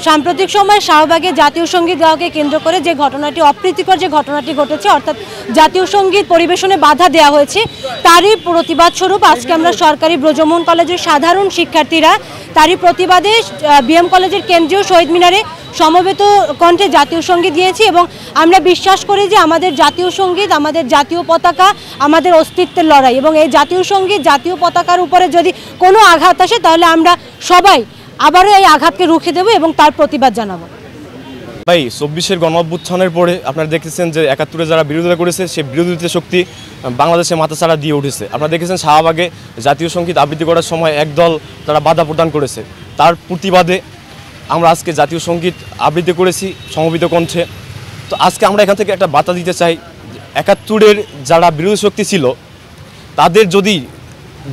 সাম্প্রতিক সময়ে শাহবাগে জাতীয় সঙ্গীত গাওয়াকে কেন্দ্র করে যে ঘটনাটি অপ্রীতিকর যে ঘটনাটি ঘটেছে, অর্থাৎ জাতীয় সঙ্গীত পরিবেশনে বাধা দেওয়া হয়েছে, তারই প্রতিবাদ স্বরূপ আজকে আমরা সরকারি ব্রজমোহন কলেজের সাধারণ শিক্ষার্থীরা তারই প্রতিবাদে বিএম কলেজের কেন্দ্রীয় শহীদ মিনারে সমবেত কণ্ঠে জাতীয় সঙ্গীত দিয়েছি। এবং আমরা বিশ্বাস করি যে আমাদের জাতীয় সঙ্গীত, আমাদের জাতীয় পতাকা আমাদের অস্তিত্বের লড়াই, এবং এই জাতীয় সঙ্গীত জাতীয় পতাকার উপরে যদি কোনো আঘাত আসে তাহলে আমরা সবাই আবারও এই আঘাতকে রুখে দেব এবং তার প্রতিবাদ জানাবো। ভাই ২৪-এর গণঅভ্যুত্থানের পরে আপনারা দেখেছেন যে ৭১-এ যারা বিরোধিতা করেছে সেই বিরোধিতা শক্তি বাংলাদেশে মাথাচাড়া দিয়ে উঠেছে। আপনারা দেখেছেন শাহবাগে জাতীয় সঙ্গীত আবৃত্তি করার সময় একদল তারা বাধা প্রদান করেছে, তার প্রতিবাদে আমরা আজকে জাতীয় সঙ্গীত আবৃত্তি করেছি সমবেত কণ্ঠে। তো আজকে আমরা এখান থেকে একটা বার্তা দিতে চাই, ৭১-এর যারা বিরোধী শক্তি ছিল তাদের যদি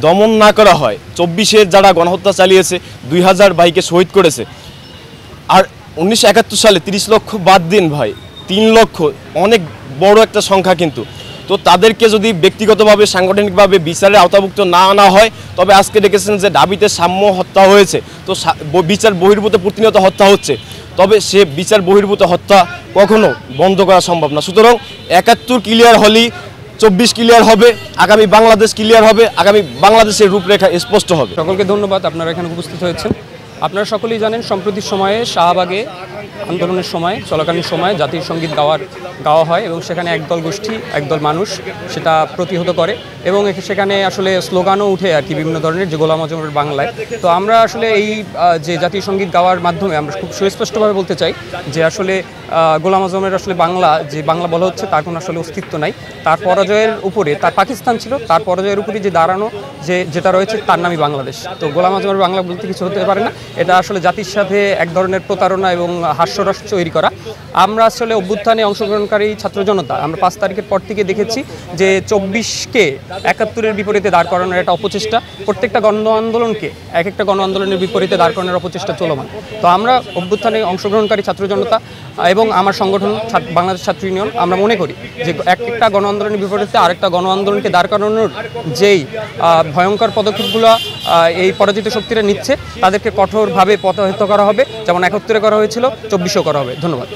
দমন না করা হয়, ২৪-এর যারা গণহত্যা চালিয়েছে, ২০০০ ভাইকে শহীদ করেছে, আর ১৯৭১ সালে ৩০ লক্ষ বাদ দিন ভাই, ৩ লক্ষ অনেক বড় একটা সংখ্যা কিন্তু। তো তাদেরকে যদি ব্যক্তিগতভাবে সাংগঠনিকভাবে বিচারের আওতাভুক্ত না আনা হয়, তবে আজকে দেখেছেন যে ঢাবিতে সাম্য হত্যা হয়েছে, তো বিচার বহির্ভূত প্রতিনিয়ত হত্যা হচ্ছে, তবে সে বিচার বহির্ভূত হত্যা কখনো বন্ধ করা সম্ভব না। সুতরাং ৭১ ক্লিয়ার হলেই ২৪ ক্লিয়ার হবে, আগামী বাংলাদেশ ক্লিয়ার হবে, আগামী বাংলাদেশের রূপরেখা স্পষ্ট হবে। সকলকে ধন্যবাদ, আপনারা এখানে উপস্থিত হয়েছেন। আপনারা সকলেই জানেন সম্প্রতি সময়ে শাহবাগে আন্দোলনের সময় চলাকালীন সময়ে জাতীয় সঙ্গীত গাওয়া হয় এবং সেখানে একদল গোষ্ঠী একদল মানুষ সেটা প্রতিহত করে এবং সেখানে আসলে স্লোগানও উঠে আর কি বিভিন্ন ধরনের, যে গোলাম আজমের বাংলায়। তো আমরা আসলে এই যে জাতীয় সঙ্গীত গাওয়ার মাধ্যমে আমরা খুব সুস্পষ্টভাবে বলতে চাই যে আসলে গোলাম আজমের আসলে বাংলা যে বাংলা বলা হচ্ছে তার কোনো আসলে অস্তিত্ব নাই। তার পরাজয়ের উপরে, তার পাকিস্তান ছিল, তার পরাজয়ের উপরে যে দাঁড়ানো যেটা রয়েছে তার নামই বাংলাদেশ। তো গোলাম আজমের বাংলা বলতে কিছু হতে পারে না, এটা আসলে জাতির সাথে এক ধরনের প্রতারণা এবং হাস্যরস তৈরি করা। আমরা আসলে অভ্যুত্থানে অংশগ্রহণকারী ছাত্র জনতা আমরা ৫ তারিখের পর থেকে দেখেছি যে ২৪কে ৭১-এর বিপরীতে দাঁড় করানোর একটা অপচেষ্টা, প্রত্যেকটা গণ আন্দোলনকে এক একটা গণ আন্দোলনের বিপরীতে দাঁড় করানোর অপচেষ্টা চলমান। তো আমরা অভ্যুত্থানে অংশগ্রহণকারী ছাত্র জনতা এবং আমার সংগঠন বাংলাদেশ ছাত্র ইউনিয়ন আমরা মনে করি যে এক একটা গণ আন্দোলনের বিপরীতে আরেকটা গণ আন্দোলনকে দাঁড় করানোর যেই ভয়ঙ্কর পদক্ষেপগুলো এই পরাজিত শক্তিরা নিচ্ছে তাদেরকে কঠোরভাবে প্রতিহত করা হবে, যেমন ৭১-এ করা হয়েছিল, ২৪-এও করা হবে। ধন্যবাদ।